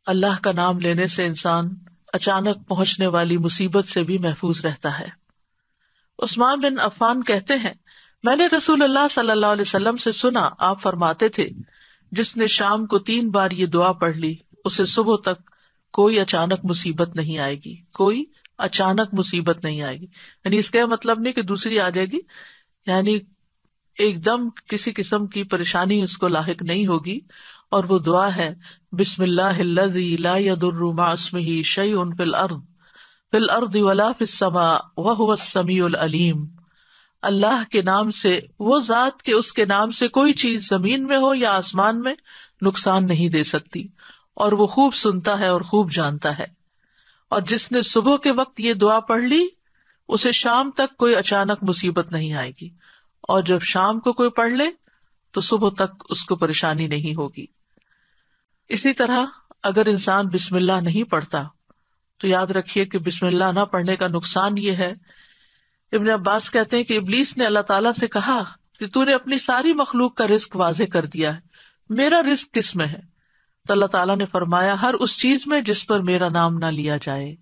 اللہ کا نام لینے سے انسان اچانک پہنچنے والی مصیبت سے بھی محفوظ رہتا ہے۔ عثمان بن عفان کہتے ہیں، میں نے رسول اللہ صلی اللہ علیہ وسلم سے سنا، آپ فرماتے تھے، جس نے شام کو 3 بار یہ دعا پڑھ لی اسے صبح تک کوئی اچانک مصیبت نہیں آئے گی، کوئی اچانک مصیبت نہیں آئے گی۔ یعنی اس کا مطلب نہیں کہ دوسری آ جائے گی، یعنی ایک دم کسی قسم کی پریشانی اس کو لاحق نہیں ہوگی۔ اور وہ دعا ہے، بسم اللہ الذی لا یضر مع اسمہ شیء فی الارض ولا فی السماء وہو السمیع العلیم۔ اللہ کے نام سے، وہ ذات کہ اس کے نام سے کوئی چیز زمین میں ہو یا آسمان میں نقصان نہیں دے سکتی، اور وہ خوب سنتا ہے اور خوب جانتا ہے۔ اور جس نے صبح کے وقت یہ دعا پڑھ لی اسے شام تک کوئی اچانک مصیبت نہیں آئے گی، اور جب شام کو کوئی پڑھ لے تو صبح تک اس کو پریشانی نہیں ہوگی۔ اسی طرح اگر انسان بسم اللہ نہیں پڑھتا تو یاد رکھیے کہ بسم اللہ نہ پڑھنے کا نقصان یہ ہے، ابن عباس کہتے ہیں کہ ابلیس نے اللہ تعالیٰ سے کہا کہ تو نے اپنی ساری مخلوق کا رزق واضح کر دیا ہے، میرا رزق کس میں ہے؟ تو اللہ تعالیٰ نے فرمایا، ہر اس چیز میں جس پر میرا نام نہ لیا جائے۔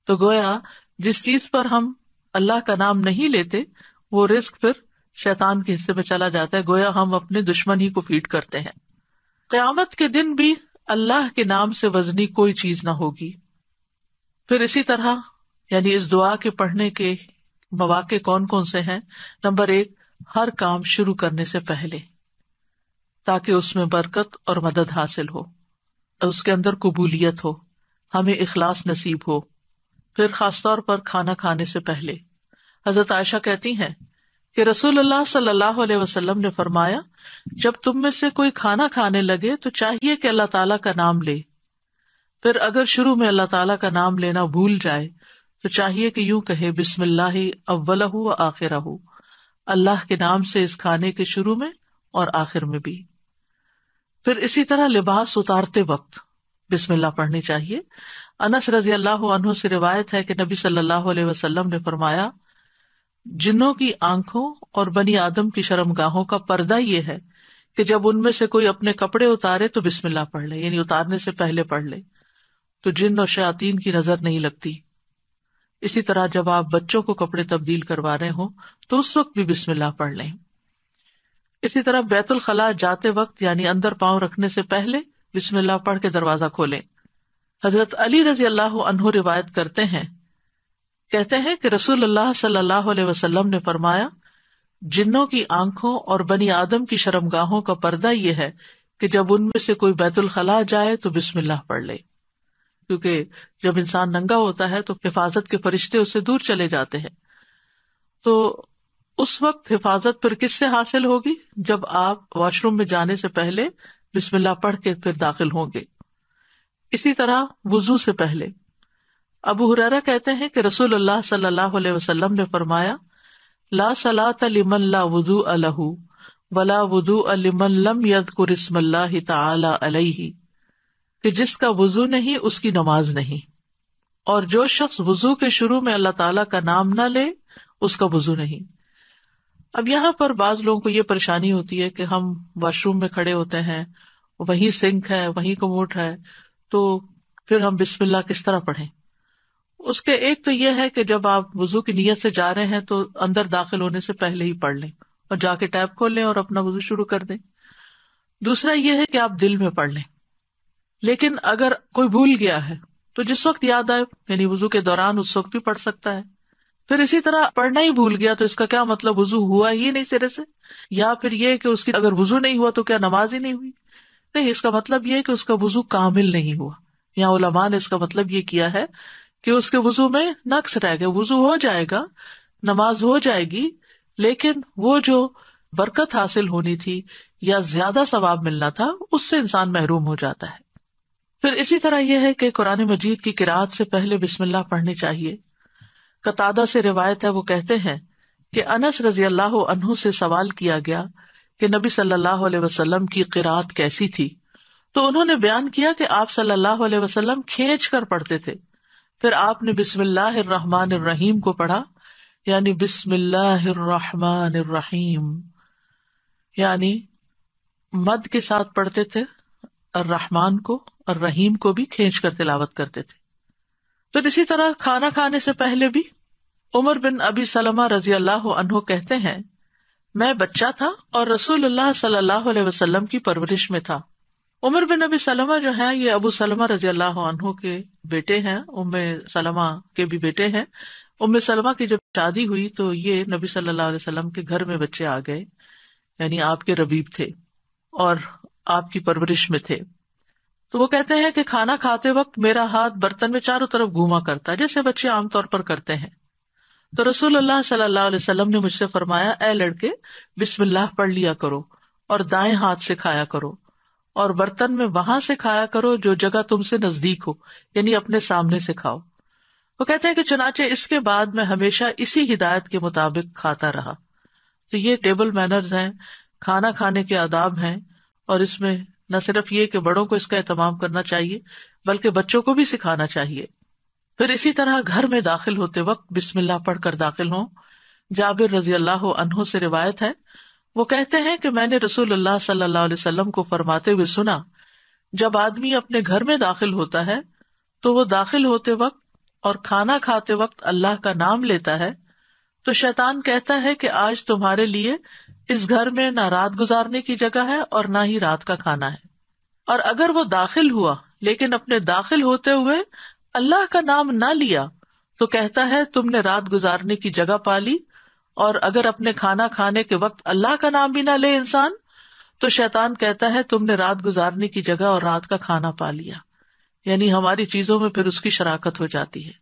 تو گویا جس چیز پر ہم اللہ کا نام نہیں لیتے وہ رزق پھر شیطان کے حصے میں چلا جاتا ہے، گویا ہم اپنے دشمن ہی کو فیڈ کرتے ہیں۔ قیامت کے دن بھی اللہ کے نام سے وزنی کوئی چیز نہ ہوگی۔ پھر اسی طرح یعنی اس دعا کے پڑھنے کے مواقع کون کون سے ہیں؟ نمبر 1، ہر کام شروع کرنے سے پہلے، تاکہ اس میں برکت اور مدد حاصل ہو، اس کے اندر قبولیت ہو، ہمیں اخلاص نصیب ہو۔ پھر خاص طور پر کھانا کھانے سے پہلے، حضرت عائشہ کہتی ہیں کہ رسول اللہ صلی اللہ علیہ وسلم نے فرمایا، جب تم میں سے کوئی کھانا کھانے لگے تو چاہیے کہ اللہ تعالیٰ کا نام لے، پھر اگر شروع میں اللہ تعالیٰ کا نام لینا بھول جائے تو چاہیے کہ یوں کہے، بسم اللہ اولہ و آخرہ، اللہ کے نام سے اس کھانے کے شروع میں اور آخر میں بھی۔ پھر اسی طرح لباس اتارتے وقت بسم اللہ پڑھنی چاہیے۔ انس رضی اللہ عنہ سے روایت ہے کہ نبی صلی اللہ علیہ وسلم نے فرمایا، جنوں کی آنکھوں اور بنی آدم کی شرمگاہوں کا پردہ یہ ہے کہ جب ان میں سے کوئی اپنے کپڑے اتارے تو بسم اللہ پڑھ لے، یعنی اتارنے سے پہلے پڑھ لے، تو جن اور شیاطین کی نظر نہیں لگتی۔ اسی طرح جب آپ بچوں کو کپڑے تبدیل کروا رہے ہوں تو اس وقت بھی بسم اللہ پڑھ لیں۔ اسی طرح بیت الخلاء جاتے وقت یعنی اندر پاؤں رکھنے سے پہلے بسم اللہ پڑھ کے دروازہ کھولیں۔ حضرت علی رضی اللہ عنہ روایت کرتے ہیں، کہتے ہیں کہ رسول اللہ صلی اللہ علیہ وسلم نے فرمایا، جنوں کی آنکھوں اور بنی آدم کی شرمگاہوں کا پردہ یہ ہے کہ جب ان میں سے کوئی بیت الخلاء جائے تو بسم اللہ پڑھ لے، کیونکہ جب انسان ننگا ہوتا ہے تو حفاظت کے فرشتے اس سے دور چلے جاتے ہیں۔ تو اس وقت حفاظت پھر کس سے حاصل ہوگی؟ جب آپ واش روم میں جانے سے پہلے بسم اللہ پڑھ کے پھر داخل ہوں گے۔ اسی طرح وضو سے پہلے، ابو ہریرہ کہتے ہیں کہ رسول اللہ صلی اللہ علیہ وسلم نے فرمایا، لا صلاۃ لمن لا وضوء لہ ولا وضوء لمن لم یذکر اسم اللہ تعالی علیہ، کہ جس کا وضو نہیں اس کی نماز نہیں، اور جو شخص وضو کے شروع میں اللہ تعالیٰ کا نام نہ لے اس کا وضو نہیں۔ اب یہاں پر بعض لوگوں کو یہ پریشانی ہوتی ہے کہ ہم واش روم میں کھڑے ہوتے ہیں، وہیں سنک ہے، وہیں کموڈ ہے، تو پھر ہم بسم اللہ کس طرح پڑھیں؟ اس کے ایک تو یہ ہے کہ جب آپ وضو کی نیت سے جا رہے ہیں تو اندر داخل ہونے سے پہلے ہی پڑھ لیں اور جا کے ٹیپ کھول لیں اور اپنا وضو شروع کر دیں۔ دوسرا یہ ہے کہ آپ دل میں پڑھ لیں، لیکن اگر کوئی بھول گیا ہے تو جس وقت یاد آئے، یعنی وضو کے دوران اس وقت بھی پڑھ سکتا ہے۔ پھر اسی طرح پڑھنا ہی بھول گیا تو اس کا کیا مطلب؟ وضو ہوا ہی نہیں سرے سے، یا پھر یہ کہ اس کی اگر وضو نہیں ہوا تو کیا نماز ہی نہیں ہوئی؟ نہیں، اس کا مطلب یہ کہ اس کا وضو کامل نہیں ہوا۔ یہاں علماء نے اس کا مطلب یہ کیا ہے کہ اس کے وضو میں نقص رہ گیا، وضو ہو جائے گا، نماز ہو جائے گی، لیکن وہ جو برکت حاصل ہونی تھی یا زیادہ ثواب ملنا تھا اس سے انسان محروم ہو جاتا ہے۔ پھر اسی طرح یہ ہے کہ قرآن مجید کی قرأت سے پہلے بسم اللہ پڑھنی چاہیے۔ قتادہ سے روایت ہے، وہ کہتے ہیں کہ انس رضی اللہ عنہ سے سوال کیا گیا کہ نبی صلی اللہ علیہ وسلم کی قرأت کیسی تھی، تو انہوں نے بیان کیا کہ آپ صلی اللہ علیہ وسلم کھینچ کر پڑھتے تھے، پھر آپ نے بسم اللہ الرحمن الرحیم کو پڑھا، یعنی بسم اللہ الرحمن الرحیم، یعنی مد کے ساتھ پڑھتے تھے، الرحمن کو اور رحیم کو بھی کھینچ کر تلاوت کرتے تھے۔ پھر اسی طرح کھانا کھانے سے پہلے بھی عمر بن ابی سلمہ رضی اللہ عنہ کہتے ہیں میں بچہ تھا اور رسول اللہ صلی اللہ علیہ وسلم کی پرورش میں تھا۔ عمر بن ابی سلمہ جو ہے یہ ابو سلمہ رضی اللہ عنہ کے بیٹے ہیں، ام سلمہ کے بھی بیٹے ہیں۔ ام سلمہ کی جب شادی ہوئی تو یہ نبی صلی اللہ علیہ وسلم کے گھر میں بچے آ گئے، یعنی آپ کے ربیب تھے اور آپ کی پرورش میں تھے۔ تو وہ کہتے ہیں کہ کھانا کھاتے وقت میرا ہاتھ برتن میں چاروں طرف گھوما کرتا جیسے بچے عام طور پر کرتے ہیں۔ تو رسول اللہ صلی اللہ علیہ وسلم نے مجھ سے فرمایا اے لڑکے بسم اللہ پڑھ لیا کرو اور دائیں ہاتھ سے کھایا کرو اور برتن میں وہاں سے کھایا کرو جو جگہ تم سے نزدیک ہو، یعنی اپنے سامنے سے کھاؤ۔ وہ کہتے ہیں کہ چنانچہ اس کے بعد میں ہمیشہ اسی ہدایت کے مطابق کھاتا رہا۔ تو یہ ٹیبل مینرز ہیں، کھانا کھانے کے آداب ہیں، اور اس میں نہ صرف یہ کہ بڑوں کو اس کا اہتمام کرنا چاہیے بلکہ بچوں کو بھی سکھانا چاہیے۔ پھر اسی طرح گھر میں داخل ہوتے وقت بسم اللہ پڑھ کر داخل ہوں۔ جابر رضی اللہ عنہ سے روایت ہے، وہ کہتے ہیں کہ میں نے رسول اللہ صلی اللہ علیہ وسلم کو فرماتے ہوئے سنا جب آدمی اپنے گھر میں داخل ہوتا ہے تو وہ داخل ہوتے وقت اور کھانا کھاتے وقت اللہ کا نام لیتا ہے تو شیطان کہتا ہے کہ آج تمہارے لیے اس گھر میں نہ رات گزارنے کی جگہ ہے اور نہ ہی رات کا کھانا ہے۔ اور اگر وہ داخل ہوا لیکن اپنے داخل ہوتے ہوئے اللہ کا نام نہ لیا تو کہتا ہے تم نے رات گزارنے کی جگہ پا لی، اور اگر اپنے کھانا کھانے کے وقت اللہ کا نام بھی نہ لے انسان تو شیطان کہتا ہے تم نے رات گزارنے کی جگہ اور رات کا کھانا پا لیا، یعنی ہماری چیزوں میں پھر اس کی شراکت ہو جاتی ہے۔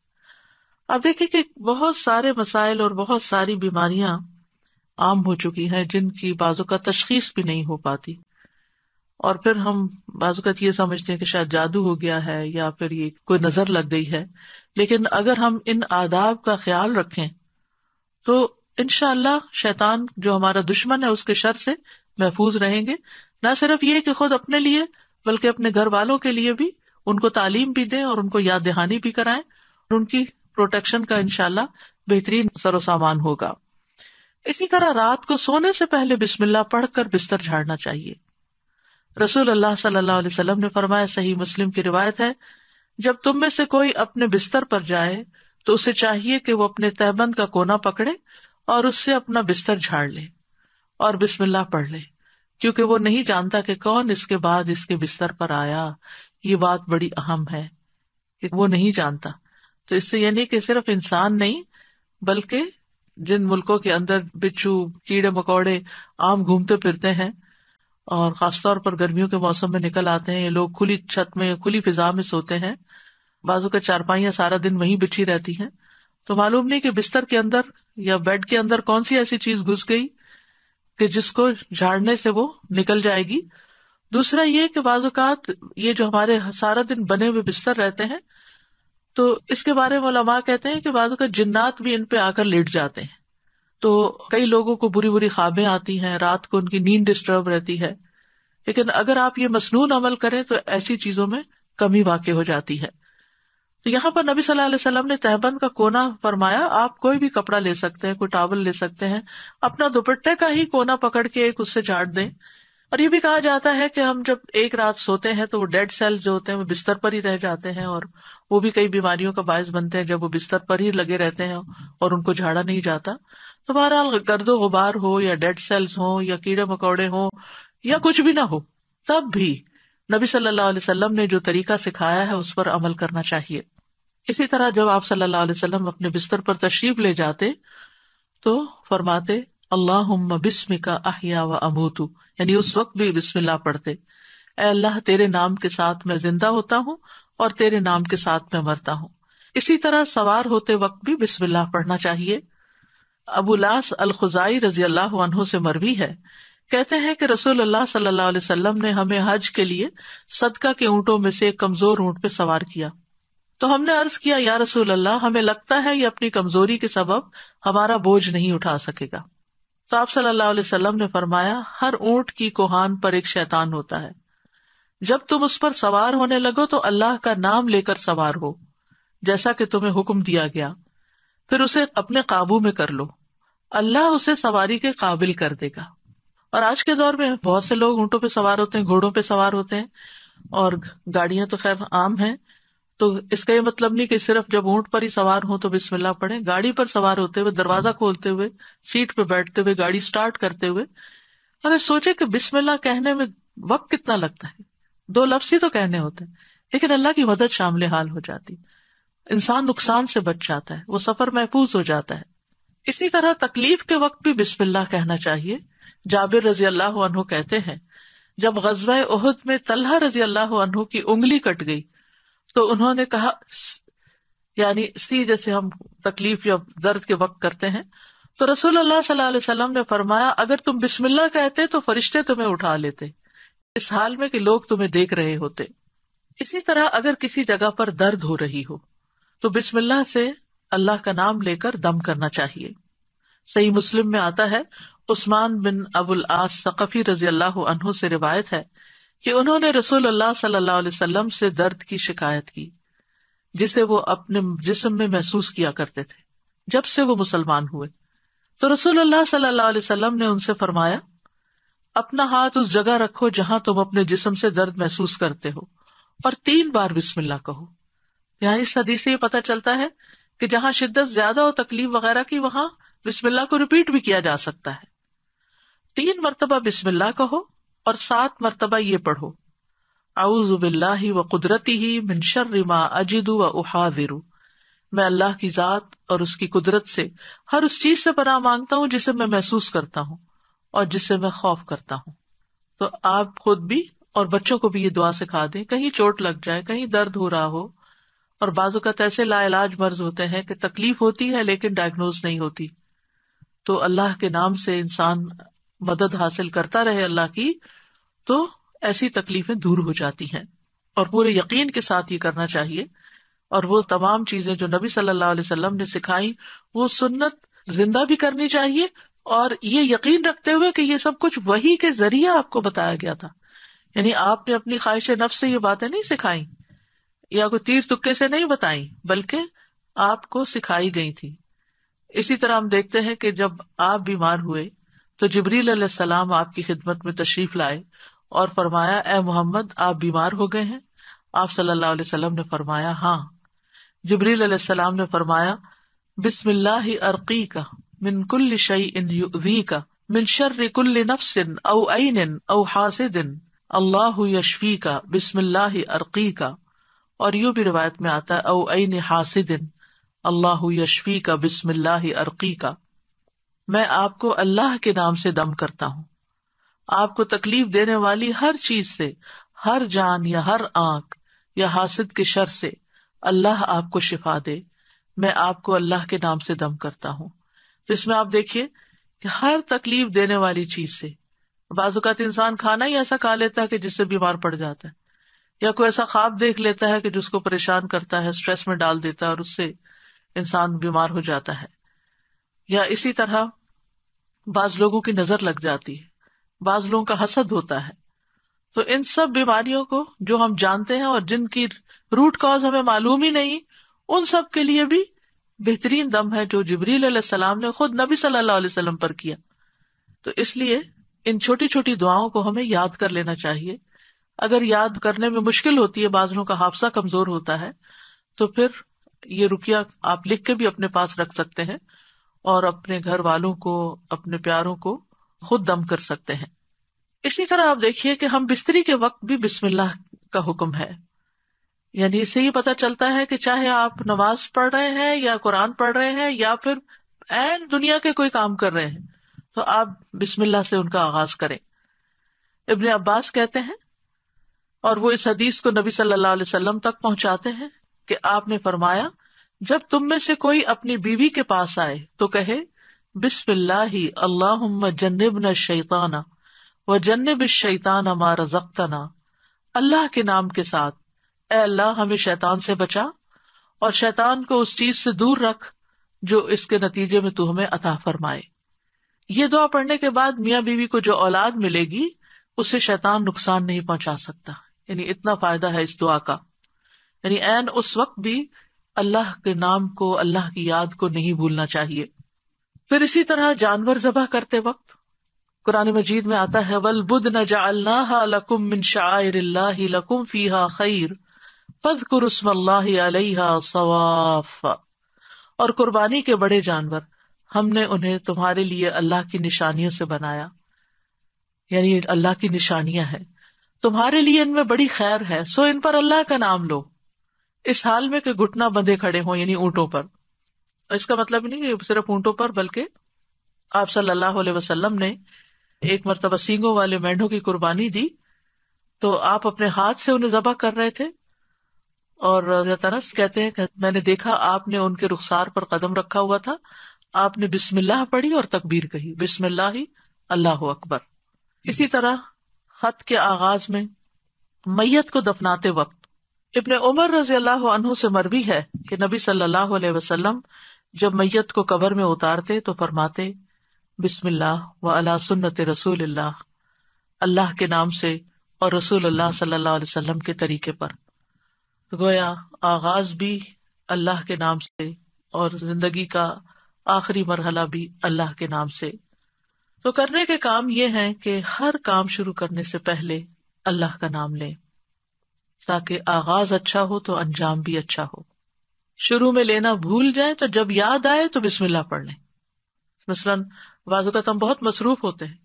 اب دیکھیں کہ بہت سارے مسائل اور بہت ساری بیماریاں عام ہو چکی ہیں جن کی بعض اوقات تشخیص بھی نہیں ہو پاتی، اور پھر ہم بعض اوقات یہ سمجھتے ہیں کہ شاید جادو ہو گیا ہے یا پھر یہ کوئی نظر لگ گئی ہے، لیکن اگر ہم ان آداب کا خیال رکھیں تو انشاءاللہ شیطان جو ہمارا دشمن ہے اس کے شر سے محفوظ رہیں گے۔ نہ صرف یہ کہ خود اپنے لیے بلکہ اپنے گھر والوں کے لیے بھی ان کو تعلیم بھی دیں اور ان کو یاد دہانی بھی کرائیں، اور ان کی پروٹیکشن کا انشاءاللہ بہترین سر و سامان ہوگا۔ اسی طرح رات کو سونے سے پہلے بسم اللہ پڑھ کر بستر جھاڑنا چاہیے۔ رسول اللہ صلی اللہ علیہ وسلم نے فرمایا، صحیح مسلم کی روایت ہے، جب تم میں سے کوئی اپنے بستر پر جائے تو اسے چاہیے کہ وہ اپنے تہبند کا کونا پکڑے اور اس سے اپنا بستر جھاڑ لے اور بسم اللہ پڑھ لے، کیونکہ وہ نہیں جانتا کہ کون اس کے بعد اس کے بستر پر آیا۔ یہ بات بڑی اہم ہے کہ وہ نہیں جانتا۔ تو اس سے یہ نہیں کہ صرف انسان نہیں بلکہ جن ملکوں کے اندر بچھو کیڑے مکوڑے عام گھومتے پھرتے ہیں اور خاص طور پر گرمیوں کے موسم میں نکل آتے ہیں، یہ لوگ کھلی چھت میں کھلی فضا میں سوتے ہیں، بازو کے چارپائیاں سارا دن وہیں بچھی رہتی ہیں، تو معلوم نہیں کہ بستر کے اندر یا بیڈ کے اندر کون سی ایسی چیز گھس گئی کہ جس کو جھاڑنے سے وہ نکل جائے گی۔ دوسرا یہ کہ بعض اوقات یہ جو ہمارے سارا دن بنے ہوئے بستر رہتے ہیں تو اس کے بارے میں علماء کہتے ہیں کہ بعض اوقات جنات بھی ان پہ آ کر لیٹ جاتے ہیں، تو کئی لوگوں کو بری بری خوابیں آتی ہیں، رات کو ان کی نیند ڈسٹرب رہتی ہے۔ لیکن اگر آپ یہ مسنون عمل کریں تو ایسی چیزوں میں کمی واقع ہو جاتی ہے۔ تو یہاں پر نبی صلی اللہ علیہ وسلم نے تہبند کا کونا فرمایا، آپ کوئی بھی کپڑا لے سکتے ہیں، کوئی ٹاول لے سکتے ہیں، اپنا دوپٹے کا ہی کونا پکڑ کے ایک اس سے جھاڑ دیں۔ اور یہ بھی کہا جاتا ہے کہ ہم جب ایک رات سوتے ہیں تو وہ ڈیڈ سیلز جو ہوتے ہیں وہ بستر پر ہی رہ جاتے ہیں، اور وہ بھی کئی بیماریوں کا باعث بنتے ہیں جب وہ بستر پر ہی لگے رہتے ہیں اور ان کو جھاڑا نہیں جاتا۔ تو بہرحال گرد و غبار ہو یا ڈیڈ سیلز ہوں یا کیڑے مکوڑے ہوں یا کچھ بھی نہ ہو، تب بھی نبی صلی اللہ علیہ وسلم نے جو طریقہ سکھایا ہے اس پر عمل کرنا چاہیے۔ اسی طرح جب آپ صلی اللہ علیہ وسلم اپنے بستر پر تشریف لے جاتے تو فرماتے اللہم بسمک احیا و اموت، یعنی اس وقت بھی بسم اللہ پڑھتے، اے اللہ تیرے نام کے ساتھ میں زندہ ہوتا ہوں اور تیرے نام کے ساتھ میں مرتا ہوں۔ اسی طرح سوار ہوتے وقت بھی بسم اللہ پڑھنا چاہیے۔ ابو لاس الخزائی رضی اللہ عنہ سے مروی ہے، کہتے ہیں کہ رسول اللہ صلی اللہ علیہ وسلم نے ہمیں حج کے لیے صدقہ کے اونٹوں میں سے ایک کمزور اونٹ پہ سوار کیا، تو ہم نے عرض کیا یا رسول اللہ ہمیں لگتا ہے یہ اپنی کمزوری کے سبب ہمارا بوجھ نہیں اٹھا سکے گا۔ تو آپ صلی اللہ علیہ وسلم نے فرمایا ہر اونٹ کی کوہان پر ایک شیطان ہوتا ہے، جب تم اس پر سوار ہونے لگو تو اللہ کا نام لے کر سوار ہو جیسا کہ تمہیں حکم دیا گیا، پھر اسے اپنے قابو میں کر لو، اللہ اسے سواری کے قابل کر دے گا۔ اور آج کے دور میں بہت سے لوگ اونٹوں پہ سوار ہوتے ہیں، گھوڑوں پہ سوار ہوتے ہیں، اور گاڑیاں تو خیر عام ہیں، تو اس کا یہ مطلب نہیں کہ صرف جب اونٹ پر ہی سوار ہوں تو بسم اللہ پڑھیں. گاڑی پر سوار ہوتے ہوئے، دروازہ کھولتے ہوئے، سیٹ پہ بیٹھتے ہوئے، گاڑی سٹارٹ کرتے ہوئے اگر سوچے کہ بسم اللہ کہنے میں وقت کتنا لگتا ہے، 2 لفظ ہی تو کہنے ہوتے ہیں، لیکن اللہ کی مدد شامل حال ہو جاتی، انسان نقصان سے بچ جاتا ہے، وہ سفر محفوظ ہو جاتا ہے. اسی طرح تکلیف کے وقت بھی بسم اللہ کہنا چاہیے. جابر رضی اللہ عنہ کہتے ہیں جب غزوہ احد میں طلحہ رضی اللہ عنہ کی انگلی کٹ گئی تو انہوں نے کہا، یعنی جیسے ہم تکلیف یا درد کے وقت کرتے ہیں، تو رسول اللہ صلی اللہ علیہ وسلم نے فرمایا اگر تم بسم اللہ کہتے تو فرشتے تمہیں اٹھا لیتے، اس حال میں کہ لوگ تمہیں دیکھ رہے ہوتے. اسی طرح اگر کسی جگہ پر درد ہو رہی ہو تو بسم اللہ سے اللہ کا نام لے کر دم کرنا چاہیے. صحیح مسلم میں آتا ہے، عثمان بن ابو العاص ثقفی رضی اللہ عنہ سے روایت ہے کہ انہوں نے رسول اللہ صلی اللہ علیہ وسلم سے درد کی شکایت کی جسے وہ اپنے جسم میں محسوس کیا کرتے تھے جب سے وہ مسلمان ہوئے. تو رسول اللہ صلی اللہ علیہ وسلم نے ان سے فرمایا اپنا ہاتھ اس جگہ رکھو جہاں تم اپنے جسم سے درد محسوس کرتے ہو اور 3 بار بسم اللہ کہو. یہاں اس حدیث سے یہ پتہ چلتا ہے کہ جہاں شدت زیادہ ہو تکلیف وغیرہ کی وہاں بسم اللہ کو ریپیٹ بھی کیا جا سکتا ہے. 3 مرتبہ بسم اللہ کہو اور 7 مرتبہ یہ پڑھو اعوذ باللہ وقدرتہ من شر ما اجد واحاذر، میں اللہ کی ذات اور اس کی قدرت سے ہر اس چیز سے پناہ مانگتا ہوں جسے میں محسوس کرتا ہوں اور جس سے میں خوف کرتا ہوں. تو آپ خود بھی اور بچوں کو بھی یہ دعا سکھا دیں، کہیں چوٹ لگ جائے، کہیں درد ہو رہا ہو، اور بعض اوقات ایسے لا علاج مرض ہوتے ہیں کہ تکلیف ہوتی ہے لیکن ڈائگنوز نہیں ہوتی، تو اللہ کے نام سے انسان مدد حاصل کرتا رہے اللہ کی، تو ایسی تکلیفیں دور ہو جاتی ہیں. اور پورے یقین کے ساتھ یہ کرنا چاہیے، اور وہ تمام چیزیں جو نبی صلی اللہ علیہ وسلم نے سکھائی وہ سنت زندہ بھی کرنی چاہیے، اور یہ یقین رکھتے ہوئے کہ یہ سب کچھ وحی کے ذریعے آپ کو بتایا گیا تھا. یعنی آپ نے اپنی خواہش نفس سے یہ باتیں نہیں سکھائیں یا کوئی تیر تکے سے نہیں بتائیں، بلکہ آپ کو سکھائی گئی تھی. اسی طرح ہم دیکھتے ہیں کہ جب آپ بیمار ہوئے تو جبریل علیہ السلام آپ کی خدمت میں تشریف لائے اور فرمایا اے محمد آپ بیمار ہو گئے ہیں؟ آپ صلی اللہ علیہ وسلم نے فرمایا ہاں. جبریل علیہ السلام نے فرمایا بسم اللہ ارقیک من کل شیء یؤذیک من شر کل نفس او عین او حاسد اللہ یشفیک بسم اللہ ارقیک. اور یوں بھی روایت میں آتا ہے او عین حاسد اللہ یشفیک بسم اللہ ارقیک. میں آپ کو اللہ کے نام سے دم کرتا ہوں، آپ کو تکلیف دینے والی ہر چیز سے، ہر جان یا ہر آنکھ یا حاسد کے شر سے اللہ آپ کو شفا دے، میں آپ کو اللہ کے نام سے دم کرتا ہوں. تو اس میں آپ دیکھیے کہ ہر تکلیف دینے والی چیز سے، بعض اوقات انسان کھانا ہی ایسا کھا لیتا ہے کہ جس سے بیمار پڑ جاتا ہے، یا کوئی ایسا خواب دیکھ لیتا ہے کہ جس کو پریشان کرتا ہے، اسٹریس میں ڈال دیتا ہے اور اس سے انسان بیمار ہو جاتا ہے. یا اسی طرح بعض لوگوں کی نظر لگ جاتی ہے، بعض لوگوں کا حسد ہوتا ہے. تو ان سب بیماریوں کو جو ہم جانتے ہیں اور جن کی روٹ کاز ہمیں معلوم ہی نہیں، ان سب کے لیے بھی بہترین دم ہے جو جبریل علیہ السلام نے خود نبی صلی اللہ علیہ وسلم پر کیا. تو اس لیے ان چھوٹی چھوٹی دعاؤں کو ہمیں یاد کر لینا چاہیے. اگر یاد کرنے میں مشکل ہوتی ہے، بعض لوگوں کا حافظہ کمزور ہوتا ہے، تو پھر یہ رقیہ آپ لکھ کے بھی اپنے پاس رکھ سکتے ہیں اور اپنے گھر والوں کو، اپنے پیاروں کو خود دم کر سکتے ہیں. اسی طرح آپ دیکھیے کہ ہم بستری کے وقت بھی بسم اللہ کا حکم ہے. یعنی اس سے یہ پتہ چلتا ہے کہ چاہے آپ نماز پڑھ رہے ہیں یا قرآن پڑھ رہے ہیں یا پھر عین دنیا کے کوئی کام کر رہے ہیں، تو آپ بسم اللہ سے ان کا آغاز کریں. ابن عباس کہتے ہیں، اور وہ اس حدیث کو نبی صلی اللہ علیہ وسلم تک پہنچاتے ہیں کہ آپ نے فرمایا جب تم میں سے کوئی اپنی بیوی کے پاس آئے تو کہے بسم اللہ اللہم جنبنا الشیطان وجنب الشیطان ما رزقتنا. اللہ کے نام کے ساتھ اے اللہ ہمیں شیطان سے بچا اور شیطان کو اس چیز سے دور رکھ جو اس کے نتیجے میں تو ہمیں عطا فرمائے. یہ دعا پڑھنے کے بعد میاں بیوی کو جو اولاد ملے گی اسے شیطان نقصان نہیں پہنچا سکتا. یعنی اتنا فائدہ ہے اس دعا کا. یعنی عین اس وقت بھی اللہ کے نام کو، اللہ کی یاد کو نہیں بھولنا چاہیے. پھر اسی طرح جانور ذبح کرتے وقت قرآن مجید میں آتا ہے وَالْبُدْنَ جَعَلْنَاهَا لَكُم مِّن شَعَائِرِ اللَّهِ لَكُم فِيهَا خَيْرٌ فَاذْكُرُوا اسْمَ اللَّهِ عَلَيْهَا صَوَافَّ، اور قربانی کے بڑے جانور ہم نے انہیں تمہارے لیے اللہ کی نشانیوں سے بنایا، یعنی اللہ کی نشانیاں ہیں، تمہارے لیے ان میں بڑی خیر ہے، سو ان پر اللہ کا نام لو، اس حال میں کہ گھٹنا بندھے کھڑے ہوں، یعنی اونٹوں پر۔ اس کا مطلب نہیں کہ صرف اونٹوں پر، بلکہ آپ صلی اللہ علیہ وسلم نے ایک مرتبہ سینگوں والے مینڈوں کی قربانی دی تو آپ اپنے ہاتھ سے انہیں ذبح کر رہے تھے، اور حضرت انس کہتے ہیں کہ میں نے دیکھا آپ نے ان کے رخسار پر قدم رکھا ہوا تھا، آپ نے بسم اللہ پڑھی اور تکبیر کہی، بسم اللہ اللہ اکبر۔ اسی طرح خط کے آغاز میں میت کو دفناتے وقت ابن عمر رضی اللہ عنہ سے مروی ہے کہ نبی صلی اللہ علیہ وسلم جب میت کو قبر میں اتارتے تو فرماتے بسم اللہ وعلی سنت رسول اللہ، اللہ کے نام سے اور رسول اللہ صلی اللہ علیہ وسلم کے طریقے پر۔ گویا آغاز بھی اللہ کے نام سے اور زندگی کا آخری مرحلہ بھی اللہ کے نام سے۔ تو کرنے کے کام یہ ہیں کہ ہر کام شروع کرنے سے پہلے اللہ کا نام لیں، تاکہ آغاز اچھا ہو تو انجام بھی اچھا ہو۔ شروع میں لینا بھول جائیں تو جب یاد آئے تو بسم اللہ پڑھ لیں۔ مثلاً بعض اوقات ہم بہت مصروف ہوتے ہیں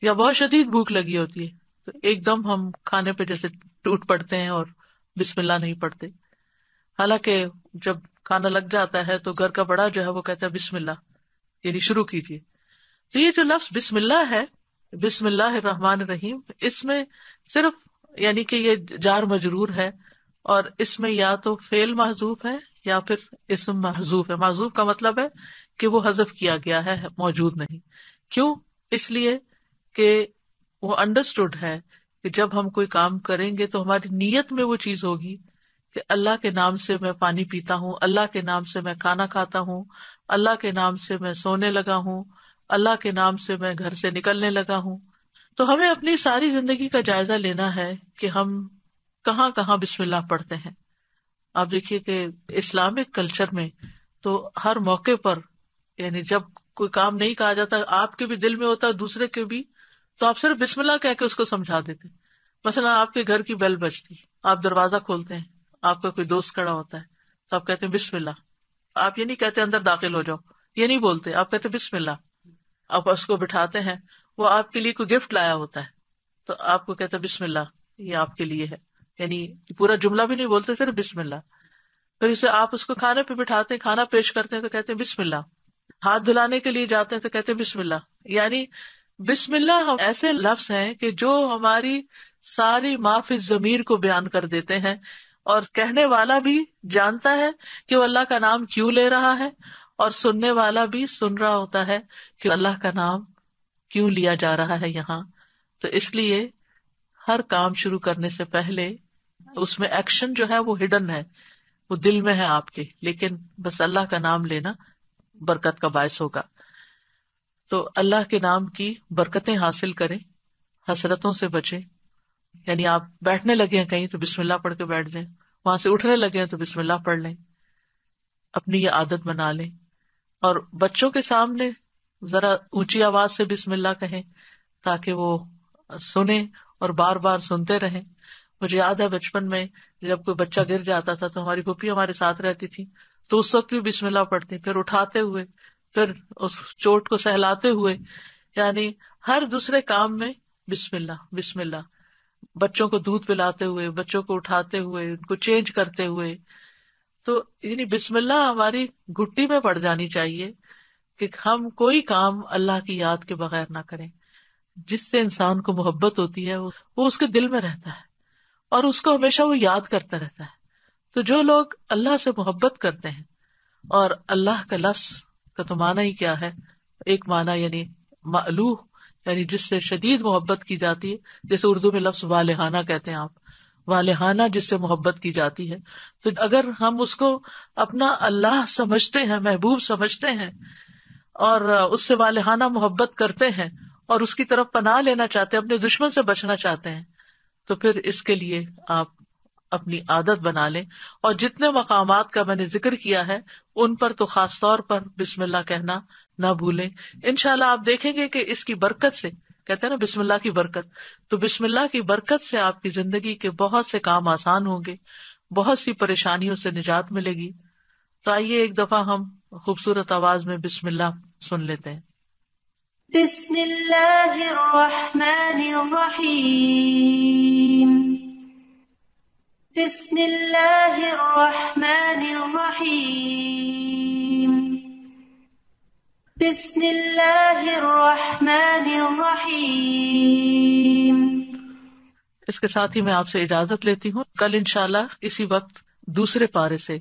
یا بہت شدید بھوک لگی ہوتی ہے تو ایک دم ہم کھانے پہ جیسے ٹوٹ پڑتے ہیں اور بسم اللہ نہیں پڑھتے، حالانکہ جب کھانا لگ جاتا ہے تو گھر کا بڑا جو ہے وہ کہتا ہے بسم اللہ، یعنی شروع کیجیے۔ تو یہ جو لفظ بسم اللہ ہے، بسم اللہ الرحمن الرحیم، اس میں صرف یعنی کہ یہ جار مجرور ہے، اور اس میں یا تو فعل محذوف ہے یا پھر اسم محذوف ہے۔ محذوف کا مطلب ہے کہ وہ حذف کیا گیا ہے، موجود نہیں۔ کیوں؟ اس لیے کہ وہ انڈرسٹوڈ ہے کہ جب ہم کوئی کام کریں گے تو ہماری نیت میں وہ چیز ہوگی کہ اللہ کے نام سے میں پانی پیتا ہوں، اللہ کے نام سے میں کھانا کھاتا ہوں، اللہ کے نام سے میں سونے لگا ہوں، اللہ کے نام سے میں گھر سے نکلنے لگا ہوں۔ تو ہمیں اپنی ساری زندگی کا جائزہ لینا ہے کہ ہم کہاں کہاں بسم اللہ پڑھتے ہیں۔ آپ دیکھیے کہ اسلامک کلچر میں تو ہر موقع پر، یعنی جب کوئی کام نہیں کہا جاتا، آپ کے بھی دل میں ہوتا ہے دوسرے کے بھی، تو آپ صرف بسم اللہ کہہ کے اس کو سمجھا دیتے۔ مثلا آپ کے گھر کی بیل بجتی، آپ دروازہ کھولتے ہیں، آپ کا کوئی دوست کھڑا ہوتا ہے تو آپ کہتے ہیں بسم اللہ۔ آپ یہ نہیں کہتے اندر داخل ہو جاؤ، یہ نہیں بولتے، آپ کہتے بسم اللہ۔ آپ اس کو بٹھاتے ہیں، وہ آپ کے لیے کوئی گفٹ لایا ہوتا ہے تو آپ کو کہتے ہیں بسم اللہ، یہ آپ کے لیے ہے، یعنی پورا جملہ بھی نہیں بولتے، صرف بسم اللہ۔ پھر اسے آپ اس کو کھانے پہ بٹھاتے ہیں، کھانا پیش کرتے ہیں تو کہتے ہیں بسم اللہ۔ ہاتھ دھلانے کے لیے جاتے ہیں تو کہتے ہیں بسم اللہ۔ یعنی بسم اللہ ایسے لفظ ہیں کہ جو ہماری ساری ما فی الضمیر کو بیان کر دیتے ہیں، اور کہنے والا بھی جانتا ہے کہ وہ اللہ کا نام کیوں لے رہا ہے، اور سننے والا بھی سن رہا ہوتا ہے کہ اللہ کا نام کیوں لیا جا رہا ہے یہاں۔ تو اس لیے ہر کام شروع کرنے سے پہلے اس میں ایکشن جو ہے وہ ہڈن ہے، وہ دل میں ہے آپ کے، لیکن بس اللہ کا نام لینا برکت کا باعث ہوگا۔ تو اللہ کے نام کی برکتیں حاصل کریں، حسرتوں سے بچیں۔ یعنی آپ بیٹھنے لگے ہیں کہیں تو بسم اللہ پڑھ کے بیٹھ جائیں، وہاں سے اٹھنے لگے ہیں تو بسم اللہ پڑھ لیں، اپنی یہ عادت بنا لیں۔ اور بچوں کے سامنے ذرا اونچی آواز سے بسم اللہ کہیں تاکہ وہ سنیں اور بار بار سنتے رہیں۔ مجھے یاد ہے بچپن میں جب کوئی بچہ گر جاتا تھا تو ہماری پھوپھی ہمارے ساتھ رہتی تھی، تو اس وقت بھی بسم اللہ پڑھتی، پھر اٹھاتے ہوئے، پھر اس چوٹ کو سہلاتے ہوئے، یعنی ہر دوسرے کام میں بسم اللہ بسم اللہ۔ بچوں کو دودھ پلاتے ہوئے، بچوں کو اٹھاتے ہوئے، ان کو چینج کرتے ہوئے، تو یعنی بسم اللہ ہماری گھٹی میں پڑ جانی چاہیے کہ ہم کوئی کام اللہ کی یاد کے بغیر نہ کریں۔ جس سے انسان کو محبت ہوتی ہے وہ اس کے دل میں رہتا ہے اور اس کو ہمیشہ وہ یاد کرتا رہتا ہے۔ تو جو لوگ اللہ سے محبت کرتے ہیں، اور اللہ کا لفظ کا تو معنی ہی کیا ہے، ایک معنی یعنی مألوہ، یعنی جس سے شدید محبت کی جاتی ہے، جیسے اردو میں لفظ والہانہ کہتے ہیں آپ، والہانہ جس سے محبت کی جاتی ہے۔ تو اگر ہم اس کو اپنا اللہ سمجھتے ہیں، محبوب سمجھتے ہیں، اور اس سے والہانہ محبت کرتے ہیں، اور اس کی طرف پناہ لینا چاہتے ہیں، اپنے دشمن سے بچنا چاہتے ہیں، تو پھر اس کے لیے آپ اپنی عادت بنا لیں۔ اور جتنے مقامات کا میں نے ذکر کیا ہے ان پر تو خاص طور پر بسم اللہ کہنا نہ بھولیں۔ انشاءاللہ آپ دیکھیں گے کہ اس کی برکت سے کہتے ہیں نا بسم اللہ کی برکت، تو بسم اللہ کی برکت سے آپ کی زندگی کے بہت سے کام آسان ہوں گے، بہت سی پریشانیوں سے نجات ملے گی. تو آئیے ایک دفعہ ہم خوبصورت آواز میں بسم اللہ سن لیتے ہیں. بسم اللہ الرحمن الرحیم. بسم اللہ الرحمن الرحیم. بسم اللہ الرحمن الرحیم. اس کے ساتھ ہی میں آپ سے اجازت لیتی ہوں. کل انشاءاللہ اسی وقت دوسرے پارے سے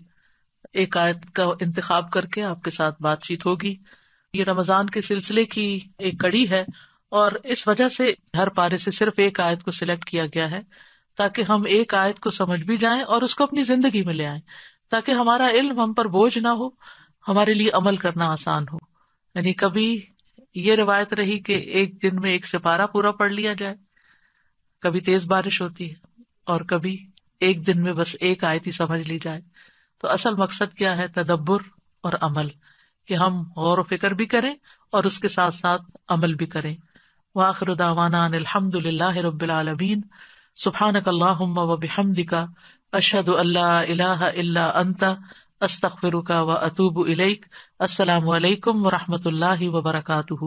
ایک آیت کا انتخاب کر کے آپ کے ساتھ بات چیت ہوگی. یہ رمضان کے سلسلے کی ایک کڑی ہے اور اس وجہ سے ہر پارے سے صرف ایک آیت کو سلیکٹ کیا گیا ہے تاکہ ہم ایک آیت کو سمجھ بھی جائیں اور اس کو اپنی زندگی میں لے آئیں، تاکہ ہمارا علم ہم پر بوجھ نہ ہو، ہمارے لیے عمل کرنا آسان ہو. یعنی کبھی یہ روایت رہی کہ ایک دن میں ایک سپارہ پورا پڑھ لیا جائے، کبھی تیز بارش ہوتی ہے اور کبھی ایک دن میں بس ایک آیت ہی سمجھ لی جائے. تو اصل مقصد کیا ہے؟ تدبر اور عمل، کہ ہم غور و فکر بھی کریں اور اس کے ساتھ ساتھ عمل بھی کریں. وآخر دعوانا ان الحمد للہ رب العالمین. سبحانک اللہم و بحمدک، اشہد ان لا الہ الا انت، استغفرک و اتوب الیک. السلام علیکم و رحمۃ اللہ وبرکاتہ.